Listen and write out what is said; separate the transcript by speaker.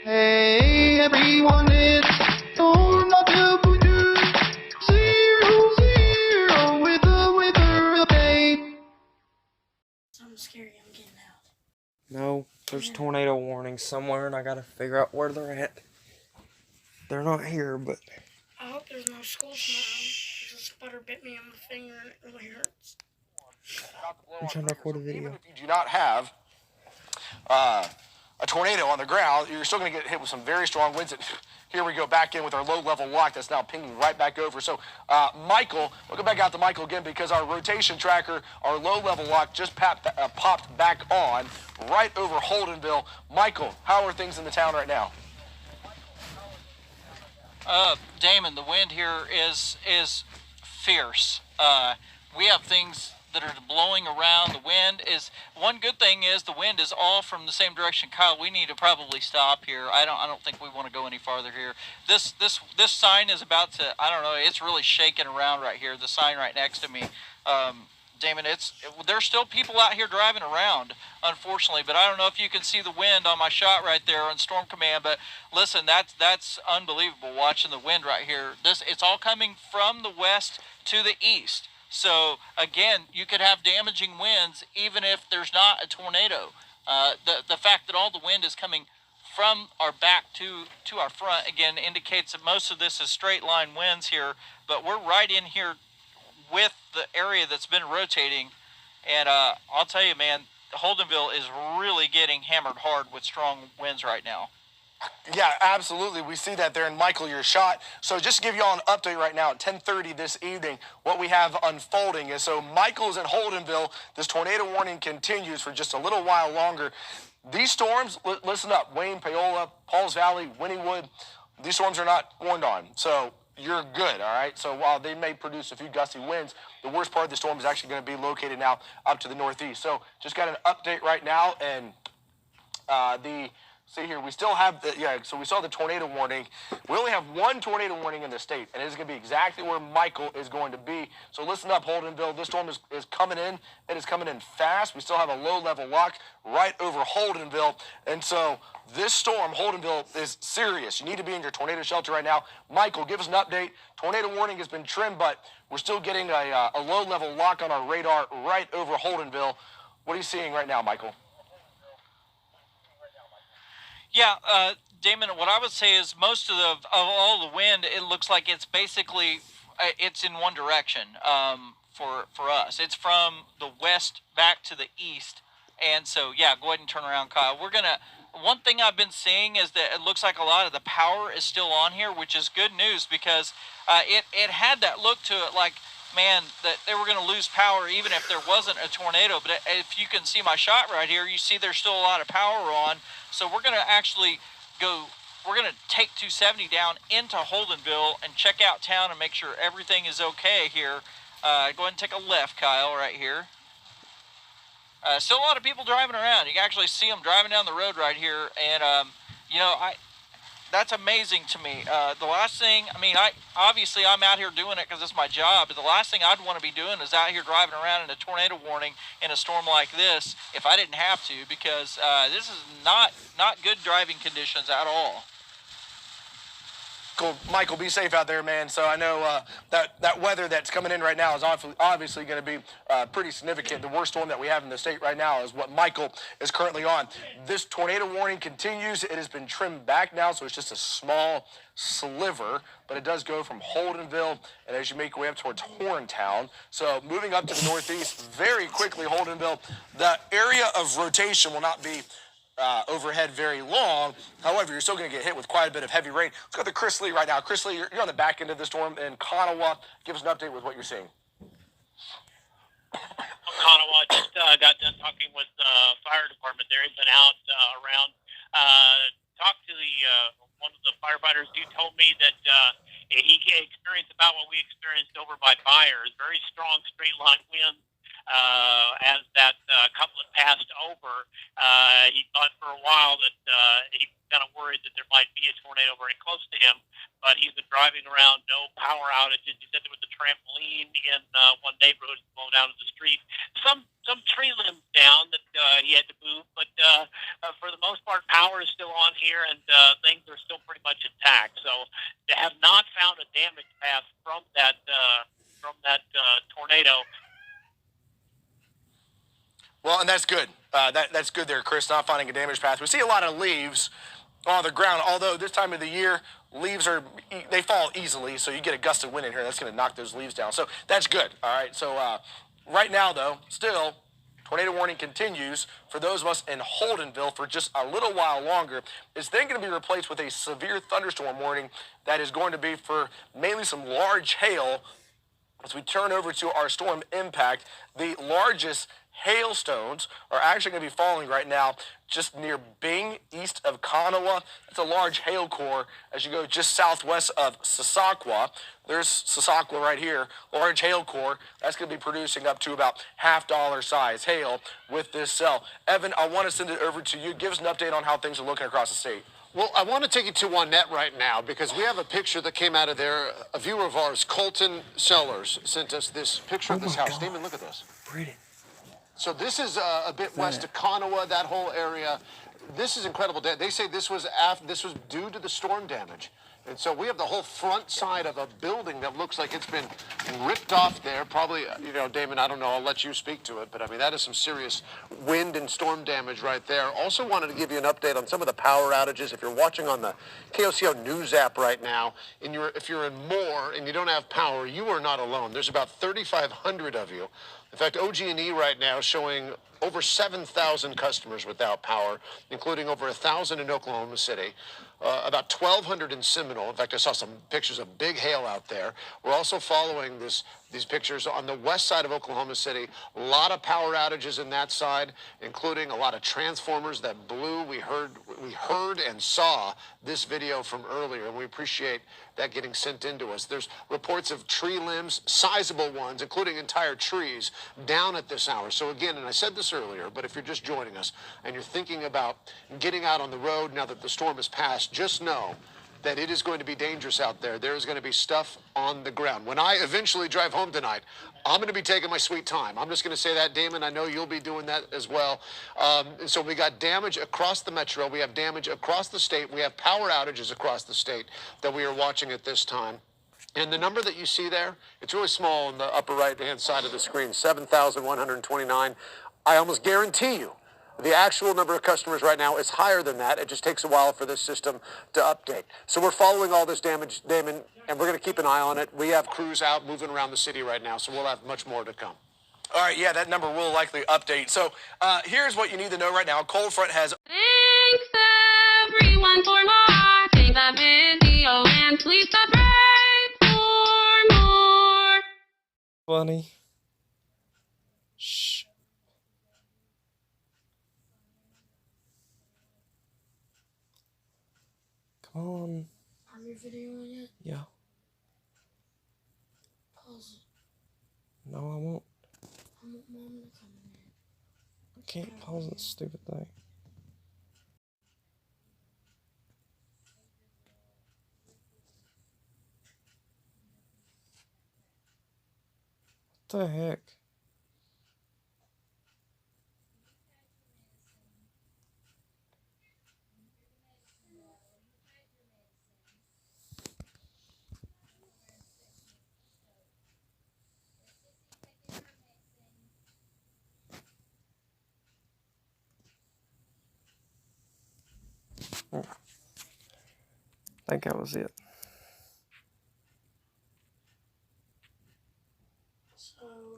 Speaker 1: Hey everyone, it's Storm of Temperature 0, with a weather update.
Speaker 2: Something scary, I'm getting out.
Speaker 3: No, there's tornado warnings somewhere, and I gotta figure out where they're at. They're not here, but...
Speaker 2: I hope there's no school tomorrow, because a spider bit me on the finger and it really hurts.
Speaker 3: I'm trying to record a video.
Speaker 4: Even if you do not have a tornado on the ground, you're still going to get hit with some very strong winds. Here we go back in with our low-level lock that's now pinging right back over. So, Michael, we'll go back out to Michael again because our rotation tracker, our low-level lock just popped back on right over Holdenville. Michael, how are things in the town right now?
Speaker 5: Damon, the wind here is fierce. We have things that are blowing around. The wind is, one good thing is the wind is all from the same direction. Kyle, we need to probably stop here. I don't think we want to go any farther here. This sign is about to, I don't know, it's really shaking around right here. The sign right next to me. Damon, there's still people out here driving around, unfortunately, but I don't know if you can see the wind on my shot right there on Storm Command, but listen, that's unbelievable watching the wind right here. It's all coming from the west to the east. So again, you could have damaging winds even if there's not a tornado. The fact that all the wind is coming from our back to our front, again, indicates that most of this is straight line winds here, but we're right in here with the area that's been rotating, and I'll tell you, man, Holdenville is really getting hammered hard with strong winds right now.
Speaker 4: Yeah, absolutely. We see that there. And Michael, your shot. So just to give you all an update right now at 10:30 this evening, what we have unfolding is, so Michael's at Holdenville. This tornado warning continues for just a little while longer. These storms, listen up, Wayne, Paola, Pauls Valley, Wynnewood, these storms are not warned on. So you're good, all right? So while they may produce a few gusty winds, the worst part of the storm is actually going to be located now up to the northeast. So just got an update right now, and see here, we still have so we saw the tornado warning. We only have one tornado warning in the state, and it is going to be exactly where Michael is going to be. So listen up, Holdenville. This storm is coming in. It is coming in fast. We still have a low-level lock right over Holdenville. And so this storm, Holdenville, is serious. You need to be in your tornado shelter right now. Michael, give us an update. Tornado warning has been trimmed, but we're still getting a low-level lock on our radar right over Holdenville. What are you seeing right now, Michael?
Speaker 5: Yeah, Damon, what I would say is most of all the wind, it looks like it's basically, it's in one direction for us. It's from the west back to the east. And so, yeah, go ahead and turn around, Kyle. One thing I've been seeing is that it looks like a lot of the power is still on here, which is good news because it had that look to it like, man, that they were going to lose power even if there wasn't a tornado. But if you can see my shot right here, you see there's still a lot of power on. So we're going to actually we're going to take 270 down into Holdenville and check out town and make sure everything is okay here. Go ahead and take a left, Kyle, right here. Still a lot of people driving around. You can actually see them driving down the road right here. And, you know, that's amazing to me. The last thing, I mean, obviously I'm out here doing it because it's my job, but the last thing I'd want to be doing is out here driving around in a tornado warning in a storm like this if I didn't have to, because this is not good driving conditions at all.
Speaker 4: Cool. Michael, be safe out there, man. So I know that weather that's coming in right now is obviously going to be pretty significant. The worst storm that we have in the state right now is what Michael is currently on. This tornado warning continues. It has been trimmed back now, so it's just a small sliver, but it does go from Holdenville, and as you make your way up towards Horntown. So moving up to the northeast very quickly, Holdenville, the area of rotation will not be overhead very long. However, you're still going to get hit with quite a bit of heavy rain. Let's go to Chris Lee right now. Chris Lee, you're on the back end of the storm in Kanawha. Give us an update with what you're seeing.
Speaker 6: Kanawha, just got done talking with the fire department there. He's been out around. Talked to one of the firefighters who told me that he experienced about what we experienced over by Byers. Very strong straight line winds. As that couplet passed over, he thought for a while that he was kind of worried worried that there might be a tornado very close to him. But he's been driving around, no power outages. He said there was a trampoline in one neighborhood blown down to the street. Some tree limbs down that he had to move, but for the most part, power is still on here, and things are still pretty much intact. So they have not found a damage path from that tornado.
Speaker 4: Well, and that's good. That's good there, Chris, not finding a damage path. We see a lot of leaves on the ground, although this time of the year, leaves they fall easily, so you get a gust of wind in here, that's going to knock those leaves down. So that's good, all right? So right now, though, still, tornado warning continues for those of us in Holdenville for just a little while longer. It's then going to be replaced with a severe thunderstorm warning that is going to be for mainly some large hail. As we turn over to our storm impact, the largest hailstones are actually going to be falling right now just near Bing, east of Kanawha. It's a large hail core as you go just southwest of Sasakwa. There's Sasakwa right here, large hail core. That's going to be producing up to about $half size hail with this cell. Evan, I want to send it over to you. Give us an update on how things are looking across the state.
Speaker 7: Well, I want to take you to Juanette right now because we have a picture that came out of there. A viewer of ours, Colton Sellers, sent us this picture of this house.
Speaker 3: God.
Speaker 7: Damon, look at this.
Speaker 3: Pretty.
Speaker 7: So this is a bit west of Kanawha, that whole area. This is incredible. They say this was due to the storm damage. And so we have the whole front side of a building that looks like it's been ripped off there. Probably, you know, Damon, I don't know, I'll let you speak to it. But, I mean, that is some serious wind and storm damage right there. Also wanted to give you an update on some of the power outages. If you're watching on the KOCO News app right now, and if you're in Moore and you don't have power, you are not alone. There's about 3,500 of you. In fact, OG&E right now showing over 7,000 customers without power, including over 1,000 in Oklahoma City, about 1,200 in Seminole. In fact, I saw some pictures of big hail out there. We're also following these pictures on the west side of Oklahoma City. A lot of power outages in that side, including a lot of transformers that blew. We heard and saw this video from earlier, and we appreciate that getting sent into us. There's reports of tree limbs, sizable ones, including entire trees, down at this hour. So again, and I said this earlier, but if you're just joining us and you're thinking about getting out on the road now that the storm has passed, just know that it is going to be dangerous out there. There is going to be stuff on the ground. When I eventually drive home tonight, I'm going to be taking my sweet time. I'm just going to say that, Damon. I know you'll be doing that as well. So we got damage across the metro. We have damage across the state. We have power outages across the state that we are watching at this time. And the number that you see there, it's really small on the upper right-hand side of the screen, 7,129. I almost guarantee you the actual number of customers right now is higher than that. It just takes a while for this system to update. So we're following all this damage, Damon, and we're going to keep an eye on it. We have crews out moving around the city right now, so we'll have much more to come.
Speaker 4: All right, yeah, that number will likely update. So here's what you need to know right now. Cold front has...
Speaker 8: Thanks everyone for watching the video, and please subscribe for more.
Speaker 3: Funny. Shh. Come on.
Speaker 2: Are we videoing it?
Speaker 3: Yeah.
Speaker 2: Pause it.
Speaker 3: No, I won't.
Speaker 2: I want Mom to come in here.
Speaker 3: I can't pause this stupid thing. What the heck? I think that was it.